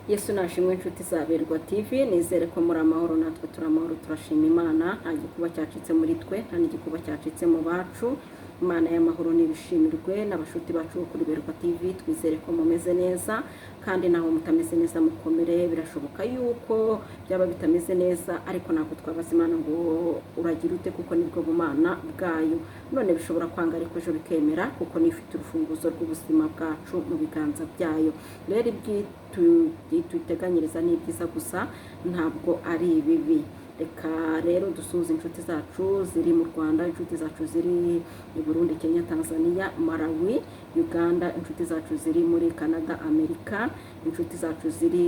Yesu nashimwe inshuti za Berwa TV, nizere ko muri amahoro, natwe turamahoro, turashima Imana. Nta gikuba cyacitse muri twe, nta n'igikuba cyacitse mu bacu. Imana y'amahoro nibishimirwe. N'abashuti bacu kuri Berwa TV, twizere ko mumeze neza, kandi naho mutameze neza mukomere. Birashoboka yuko byaba bitameze neza, ariko ntabwo twabaza Imana ngo uragira ute, kuko nibwo bumana bwayo. None bishobora kwanga ariko ejo bikemera, kuko nifite urufunguzo rw'ubuzima bwacu mu biganza byayo. Rero tuteganyiriza ni byiza gusa, ntabwo ari ibibi. Reka rero dusuze inshuti zacu ziri mu Rwanda, inshuti zacu ziri i Burundi, Kenya, Tanzania, Malawi, Uganda, inshuti zacu ziri muri Canada, Amerika, inshuti zacu ziri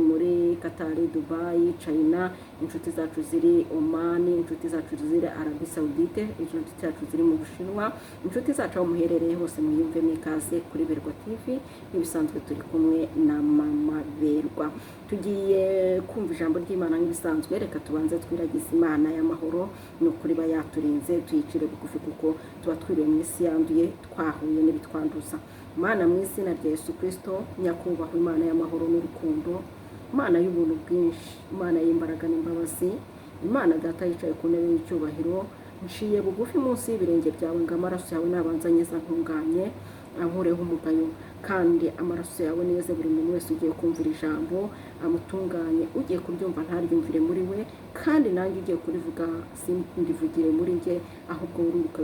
muri Qatar, Dubai, China, inshuti zacu ziri Oman, inshuti zacu ziri Arabie Saoudite, inshuti zacu ziri mu Bushinwa, inshuti zacu aho muherereye hose mwiyumve mwikaze kuri Berwa TV. Ibisanzwe turi kumwe na Mama Berwa. Tugiye kumva ijambo ry'Imana nk'ibisanzwe. Reka tubanze twiragize Imana y'amahoro, ni ukuri ba yaturinze, tuyicire bugufi kuko tuba twiriwe mu isi yanduye, twahuye n'ibitwanduza. Imana mu izina rya Yesu Kristo, nyakubahwa Imana y'amahoro n'urukundo, Imana y'ubuntu bwinshi, Imana y'imbaraga n'imbabazi, Imana Data yicaye ku ntebe y'icyubahiro, nshiye bugufi munsi y'ibirenge byawe ngo amaraso yawe nabanza nyeza ntunganye, ankureho umugayo, kandi amaraso yawe neza buri muntu wese ugiye kumvira ijambo amutunganye, ugiye kuryumva ntaryumvire muri we, kandi nanjye ugiye kurivuga sindivugire muri nge, ahubwo ururuka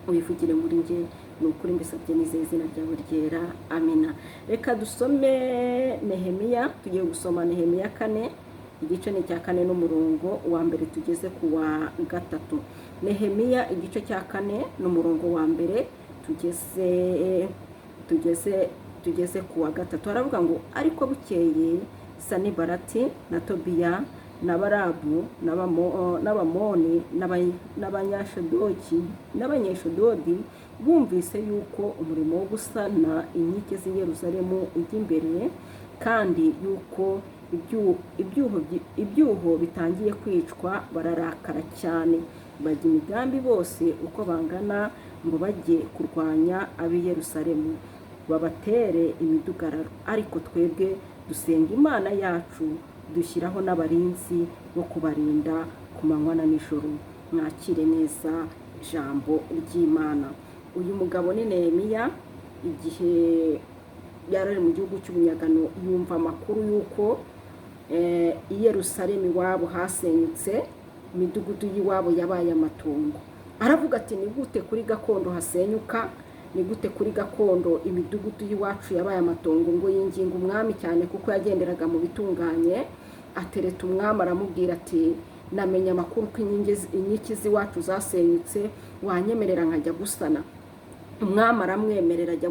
wivugire muri nge. Ni ukuri mbisabye nizeye izina ryawe ryera, amina. Reka dusome Nehemiya. Tugiye gusoma Nehemiya 4, igice ni cya 4 n'umurongo wa mbere tugeze ku wa 3. Nehemiya igice cya 4 n'umurongo wa mbere tugeze ku wa 3. Haravuga ngo ariko bukeye Sanibalati na Tobiya n'Abarabu n'Abamoni n'Abanyeshudodi bumvise yuko umurimo wo gusana inkike z'i Yerusalemu ujya imbere, kandi yuko ibyuho bitangiye kwicwa, bararakara cyane, bajya imigambi bose uko bangana ngo bajye kurwanya ab'i Yerusalemu babatere imidugararo. Ariko twebwe dusenga Imana yacu, dushyiraho n'abarinzi bo kubarinda ku manywa na nijoro. Mwakire neza ijambo ry'Imana. Uyu mugabo ni Nehemiya. Igihe yarari mu gihugu cy'ubunyagano, yumva amakuru y'uko i Yerusalemu iwabo hasenyutse, imidugudu y'iwabo yabaye amatongo. Aravuga ati, ni gute kuri gakondo hasenyuka, ni gute kuri gakondo imidugudu y'iwacu yabaye amatongo? Ngo yinginga umwami cyane kuko yagenderaga mu bitunganye. Atereta umwami aramubwira ati, namenye amakuru ko inkike z'iwacu zasenyutse, wanyemerera nkajya gusana? Umwami aramwemerera, ajya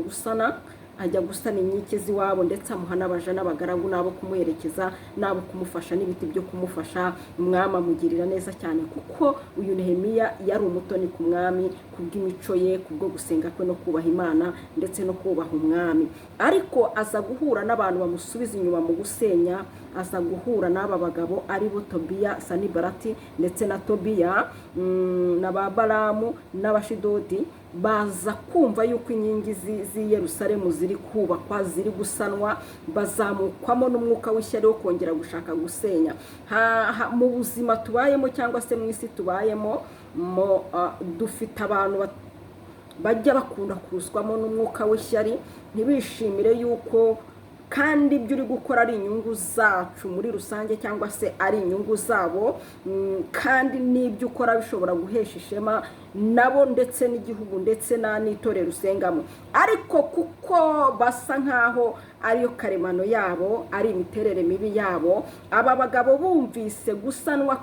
gusana inkike z'iwabo, ndetse amuha n'abaja n'abagaragu n'abo kumuherekeza n'abo kumufasha n'ibiti byo kumufasha. Umwami amugirira neza cyane, kuko uyu Nehemiya yari umutoni ku mwami kubw'imico ye, kubwo gusenga kwe no kubaha Imana ndetse no kubaha umwami. Ariko aza guhura n'abantu bamusubiza inyuma mu gusenya. Aza guhura n'aba bagabo ari bo Tobiya, Sanibalati ndetse na Tobiya n'Ababaramu n'Abashidodi. Baza kumva yuko inkingi z'i Yerusalemu ziri kubakwa, ziri gusanwa, bazamukwamo n'umwuka w'ishyari wo kongera gushaka gusenya. Mu buzima tubayemo cyangwa se mu isi tubayemo, dufite abantu bajya bakunda kuruswamo n'umwuka w'ishyari, ntibishimire yuko kandi ibyo uri gukora ari inyungu zacu muri rusange, cyangwa se ari inyungu zabo, kandi n'ibyo ukora bishobora guhesha ishema nabo ndetse n'igihugu ndetse n'itorero usengamo. Ariko kuko basa nkaho ariyo karemano yabo, ari imiterere mibi yabo, aba bagabo bumvise gusanwa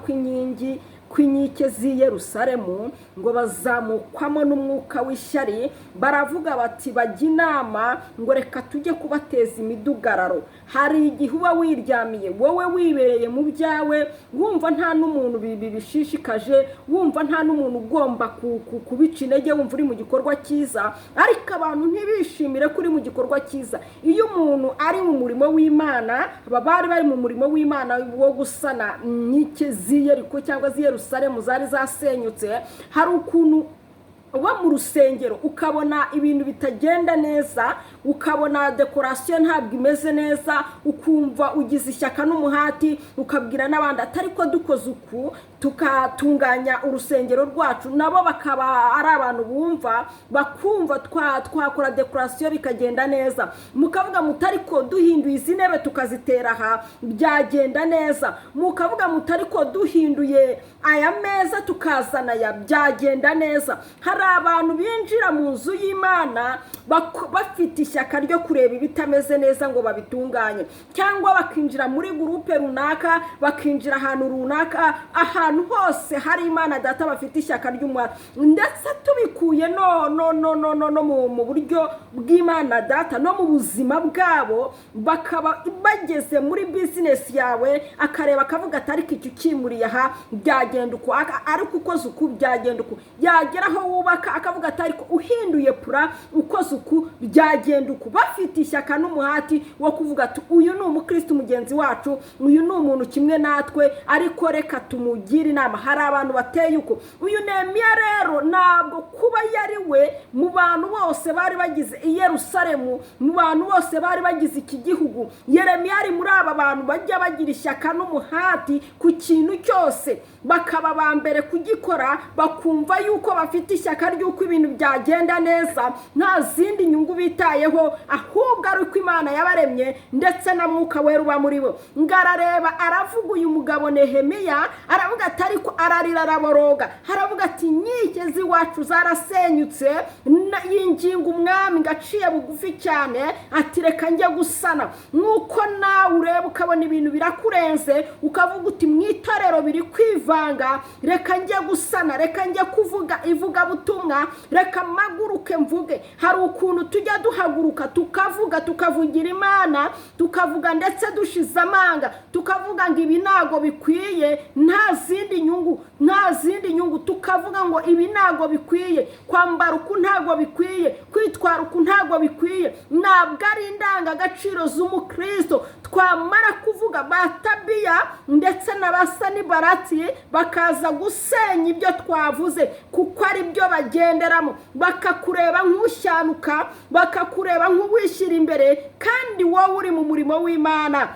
kw'inkike z'i Yerusalemu, ngo bazamukwamo n'umwuka w'ishyari. Baravuga bati, bajya inama ngo reka tujye kubateza imidugararo. Hari igihe uba wiryamiye wowe wibereye mu byawe, wumva nta n'umuntu bishishikaje, wumva nta n'umuntu ugomba kubica intege, wumva uri mu gikorwa cyiza, ariko abantu ntibishimire ko uri mu gikorwa cyiza. Iyo umuntu ari mu murimo w'Imana, bari mu murimo w'Imana wo gusana inkike z'i Yeriko cyangwa z'i Yerusalemu zari zasenyutse, hari ukuntu uba mu rusengero ukabona ibintu bitagenda neza, ukabona dekorasiyo ntabwo imeze neza, ukumva ugize ishyaka n'umuhati, ukabwira n'abandi atari ko dukoze uku tukatunganya urusengero rwacu, nabo bakaba ari abantu bumva bakumva twakora dekorasiyo bikagenda neza, mukavuga mutari ko duhinduye izi ntebe tukazitera aha byagenda neza, mukavuga mutari ko duhinduye aya meza tukazana aya byagenda neza. Hari abantu binjira mu nzu y'Imana bafite ishyaka ryo kureba ibitameze neza ngo babitunganye, cyangwa bakinjira muri gurupe runaka, bakinjira ahantu runaka, ahantu hose hari Imana Data bafite ishyaka ry'umwami, ndetse tubikuye no mu buryo bw'Imana Data no mu buzima bwabo, bakaba bageze muri bizinesi yawe akareba akavuga atari iki kimuriye aha byagenda uko, ariko ukoze uku byagenda uko, yagera aho wubaka akavuga atari ko uhinduye pura ukoze uku byagenda uko, bafite ishyaka n'umuhati wo kuvuga ati uyu ni umukristo mugenzi wacu, uyu ni umuntu kimwe natwe, ariko reka tumugire inama. Hari abantu bateye uko. Uyu Nehemiya rero ntabwo kuba yari we mu bantu bose bari bagize i Yerusalemu, mu bantu bose bari bagize iki gihugu, Yeremiya ari muri aba bantu bajya bagira ishyaka n'umuhati ku kintu cyose, bakaba ba mbere kugikora, bakumva yuko bafite ishyaka ry'uko ibintu byagenda neza, nta zindi nyungu bitayeho, ahubwo ari uko Imana yabaremye ndetse na Mwuka Wera uba muri bo. Ngarareba aravuga uyu mugabo Nehemiya, aravuga ati ariko ararira araboroga, haravuga ati inkike z'iwacu zarasenyutse, yinginga umwami ngaciye bugufi cyane ati reka njye gusana. Nk'uko nawe ureba ukabona ibintu birakurenze, ukavuga uti mu itorero biri kwivanga, reka njye gusana, reka njye kuvuga ivugabutumwa, reka maguruke mvuge. Hari ukuntu tujya duhaguruka tukavugira Imana, tukavuga ndetse dushize amanga, tukavuga ngo ibi ntago bikwiye, nta zindi nyungu, tukavuga ngo ibi ntago bikwiye, kwambara uku ntago bikwiye, kwitwara uku ntago bikwiye, ntabwo ari indangagaciro z'umukristo. Twamara kuvuga Batabiya ndetse na Basanibarati bakaza gusenya ibyo twavuze, kuko ari byo bagenderamo, bakakureba nk'ushyanuka, bakakureba nk'uwishyira imbere, kandi wowe uri mu murimo w'Imana.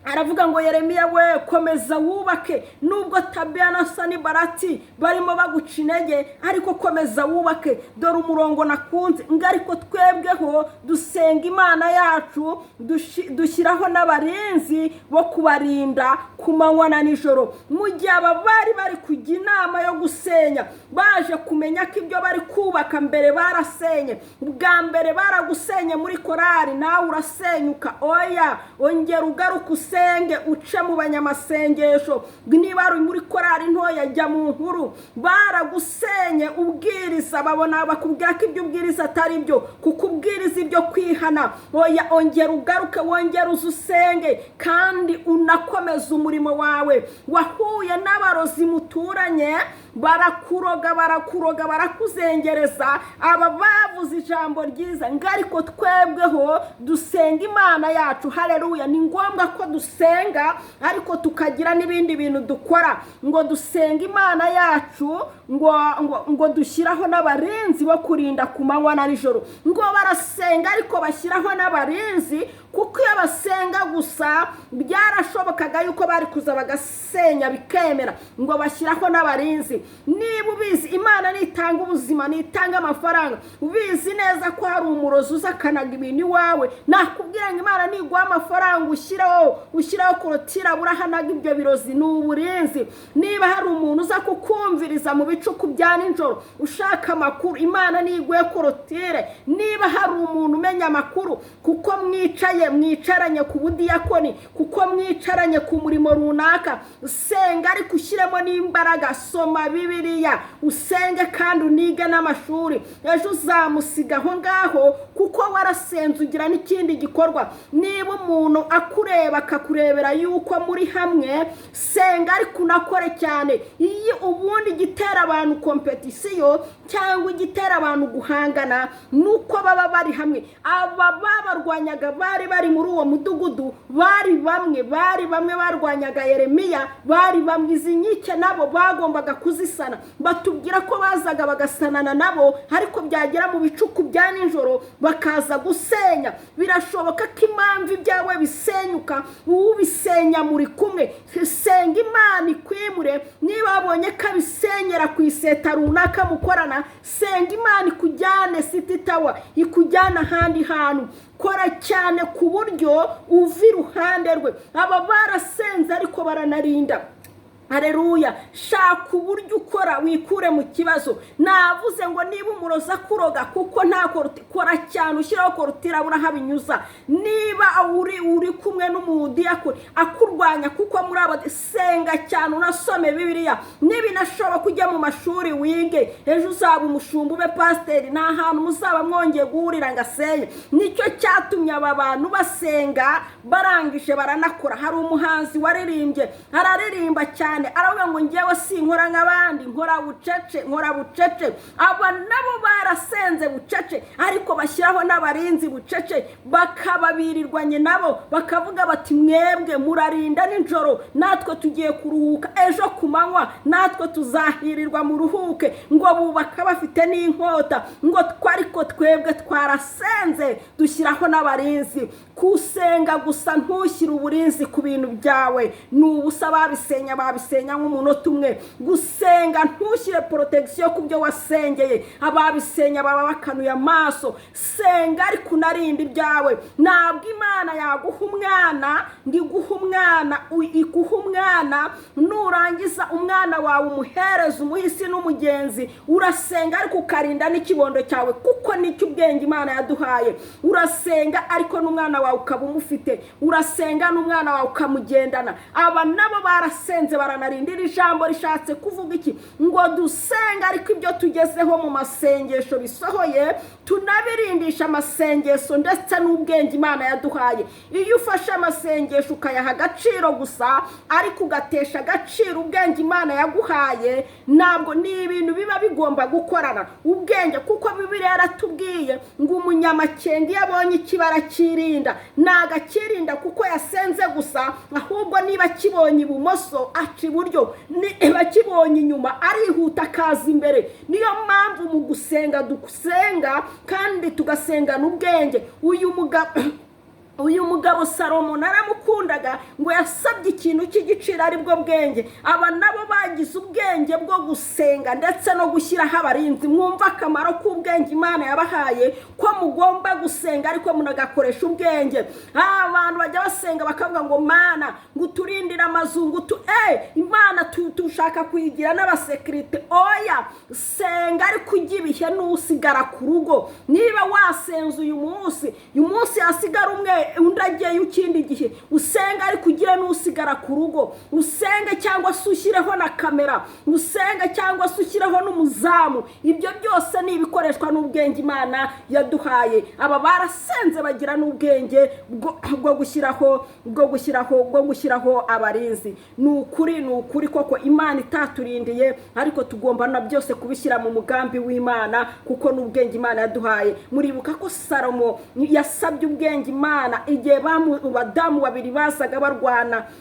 Aravuga ngo Yeremiya we komeza wubake, nubwo Tabiya na Sanibarati barimo baguca intege, ariko komeza wubake. Dore umurongo nakunze ngo ariko twebweho dusenga Imana yacu, dushyiraho n'abarinzi bo kubarinda ku manywa na nijoro. Mu gihe aba bari kujya inama yo gusenya, baje kumenya ko ibyo bari kubaka mbere barasenye, bwa mbere baragusenye muri korari, nawe urasenyuka. Oya, ongera ugaruka usenge, uce mu banyamasengesho. Niba ari muri korari ntoya jya mu nkuru. Baragusenye ubwiriza, babona bakubwira ko ibyo ubwiriza atari byo, kuko ubwiriza ibyo kwihana. Oya, ongera ugaruke, wongera uzusenge, kandi unakomeza umurimo wawe. Wahuye n'abarozi muturanye, barakuroga barakuzengereza, aba bavuze ijambo ryiza, ngo ariko twebweho dusenga Imana yacu. Haleluya. Ni ngombwa ko dusenga, ariko tukagira n'ibindi bintu dukora, ngo dusenga Imana yacu, ngo dushyiraho n'abarinzi bo kurinda ku manywa na nijoro. Ngo barasenga ariko bashyiraho n'abarinzi, kuko iyo basenga gusa byarashobokaga yuko bari kuza bagasenya bikemera. Ngo bashyiraho n'abarinzi. Niba ubizi Imana nitanga ubuzima, nitanga amafaranga, ubizi neza ko hari umurozi uza akanaga ibintu iwawe, nakubwira ngo Imana niguha amafaranga ushyiraho korotira burahanaga ibyo birozi, ni uburinzi. Niba hari umuntu uza kukumviriza mu bicuku bya nijoro ushaka amakuru, Imana niguhe korotire. Niba hari umuntu umenya amakuru, kuko mwicaranye ku budiyakoni, kuko mwicaranye ku murimo runaka, senga ariko ushyiremo n'imbaraga. Soma Bibiliya, usenge kandi unige n'amashuri. Ejo uzamusiga aho ngaho, kuko warasenze ugira n'ikindi gikorwa. Niba umuntu akureba akakurebera yuko muri hamwe, senga ariko unakore cyane. Iyo ubundi gitera abantu kompetisiyo cyangwa igitera abantu guhangana, nuko baba bari hamwe. Aba babarwanyaga bari muri uwo mudugudu bari bamwe barwanyaga Yeremiya, bari bamwe. Izi nkike nabo bagombaga kuzisana. Batubwira ko bazaga bagasanana nabo, ariko byagera mu bicuku bya nijoro bakaza gusenya. Birashoboka ko impamvu ibyawe bisenyuka ubisenya muri kumwe. Senga Imana ikwimure. Niba wabonye ko abisenyera ku iseta runaka mukorana, senga Imana ikujyane City Tower, ikujyana ahandi hantu. Kora cyane ku buryo uva iruhande rwe. Aba barasenze ariko baranarinda. Haleluya. Shaka uburyo ukora wikure mu kibazo. Navuze ngo niba umuroza kuroga kuko nta kora cyane ushyiraho korutira burahabinyuza. Niba uri kumwe n'umudiyakoni akurwanya kuko muri abasenga cyane, unasome Bibiliya. Niba inashoboka kujya mu mashuri wige, ejo uzaba umushumba ube pasiteri, nta hantu muzaba mwongeye guhurira ngasenye. Nicyo cyatumye aba bantu basenga barangije baranakora. Hari umuhanzi waririmbye, araririmba cyane, aravuga ngo ngewe sinkora nk'abandi, nkora bucece. Aba nabo barasenze bucece, ariko bashyiraho n'abarinzi bucece, bakababirirwanye nabo, bakavuga bati mwebwe murarinda nijoro, natwe tugiye kuruhuka, ejo ku manywa natwe tuzahirirwa mu ruhuke. Ngo bubaka bafite n'inkota, ngo ariko twebwe twarasenze dushyiraho n'abarinzi. Kusenga gusa ntushyire uburinzi ku bintu byawe, n'ubusa babisenya nk'umunota umwe. Gusenga ntushyire protection ku byo wasengeye. Ababisenya baba bakanuye amaso. Senga ariko unarinda ibyawe. Ntabwo Imana yaguha umwana iguha umwana, nurangiza umwana wawe umuhereza umuhisi n'umugenzi. Urasenga ariko ukarinda n'ikibondo cyawe, kuko nicyo ubwenge Imana yaduhaye. Urasenga ariko n'umwana wawe ukaba umufite. Urasenga n'umwana wawe ukamugendana. Aba nabo barasenze baranarindira. Ijambo rishatse kuvuga iki? Ngo dusenga ariko ibyo tugezeho mu masengesho bisohoye tunabirindisha amasengesho ndetse n'ubwenge Imana yaduhaye. Iyo ufashe amasengesho ukayaha agaciro gusa, ariko ugatesha agaciro ubwenge Imana yaguhaye, ntabwo ni ibintu biba bigomba gukorana ubwenge. Kuko Bibiliya yaratubwiye ngo umunyamakenga iyo abonye ikibara kirinda, nagakirinda kuko yasenze gusa, ahubwo niba kibonye ibumoso aca iburyo, niba kibonye inyuma arihuta akaza imbere. Niyo mpamvu mu gusenga dusenga kandi tugasengana ubwenge. Uyu mugabo Salomo naramukundaga, ngo yasabye ikintu cy'igiciro ari bwo bwenge. Aba nabo bagize ubwenge bwo gusenga ndetse no gushyiraho abarinzi. Mwumva akamaro k'ubwenge Imana yabahaye, ko mugomba gusenga ariko munagakoresha ubwenge. Abantu bajya basenga bakavuga ngo Mana ngo turindire amazungu Imana tushaka kuyigira n'abasekirite. Oya, senga ariko ujye ibihe n'usigara ku rugo. Niba wasenze uyu munsi hasigara umwe, undi agiye ukindi gihe, usenga ariko ugire n'usigara ku rugo. Usenge cyangwa se ushyireho na kamera, usenge cyangwa se ushyireho n'umuzamu. Ibyo byose ni ibikoreshwa n'ubwenge Imana yaduhaye. Aba barasenze bagira n'ubwenge bwo gushyiraho abarinzi. Ni ukuri koko Imana itaturindiye, ariko tugomba na byose kubishyira mu mugambi w'Imana, kuko n'ubwenge Imana yaduhaye. Muribuka ko Salomo yasabye ubwenge Imana igihe badamu babiri bazaga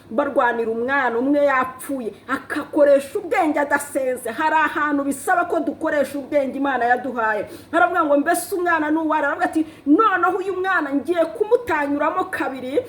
barwanira umwana, umwe yapfuye, akakoresha ubwenge adasenze. Hari ahantu bisaba ko dukoresha ubwenge Imana yaduhaye. Haravuga ngo mbese umwana n'uwari, aravuga ati noneho uyu mwana ngiye kumutanyuramo kabiri,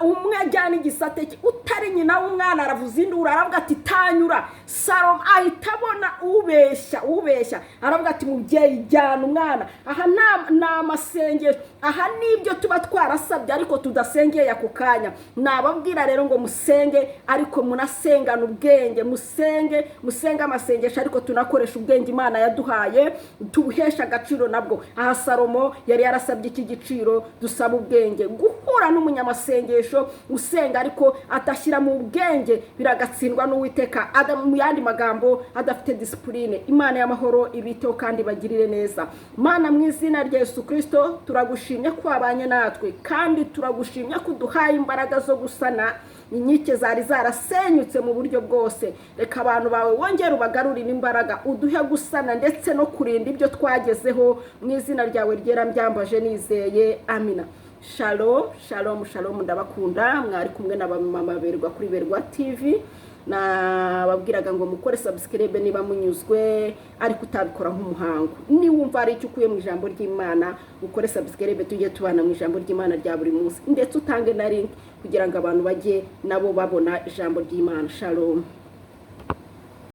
umwe ajyana igisate cye, utari nyina w'umwana aravuza induru, aravuga ati tanyura. Salomo ahita abona ubeshya, aravuga ati mubyeyi jyana umwana. Aha ni amasengesho, aha nibyo tuba twarasabye ariko tudasengeye ako kanya. Nababwira rero ngo musenge ariko munasengana ubwenge. Musenge amasengesho ariko tunakoresha ubwenge Imana yaduhaye, tubuhesha agaciro nabwo. Aha Salomo yari yarasabye iki giciro, dusaba ubwenge. Guhura n'umunyamasengesho usenga ariko atashyira mu ubwenge biragatsindwa n'Uwiteka. Mu yandi magambo, adafite discipline. Imana y'amahoro ibiteho kandi bagirire neza. Mana, mu izina rya Yesu Kristo turagushimye ko wabanye natwe, kandi turagushimye ko uduhaye imbaraga zo gusana inkike zari zarasenyutse mu buryo bwose. Reka abantu bawe wongere ubagarurire imbaraga, uduhe gusana ndetse no kurinda ibyo twagezeho. Mu izina ryawe ryera mbyambaje nizeye, amina. shalom ndabakunda. Mwari kumwe na mama Berwa kuri Berwa TV. Nababwiraga ngo mukore subscribe niba munyuzwe ariko utabikora nk'umuhango. Ni wumva ari icyo ukuye mu ijambo ry'Imana, ukore subscribe tujye tubana mu ijambo ry'Imana rya buri munsi, ndetse utange na link kugira ngo abantu bajye nabo babona ijambo ry'Imana. Shalom.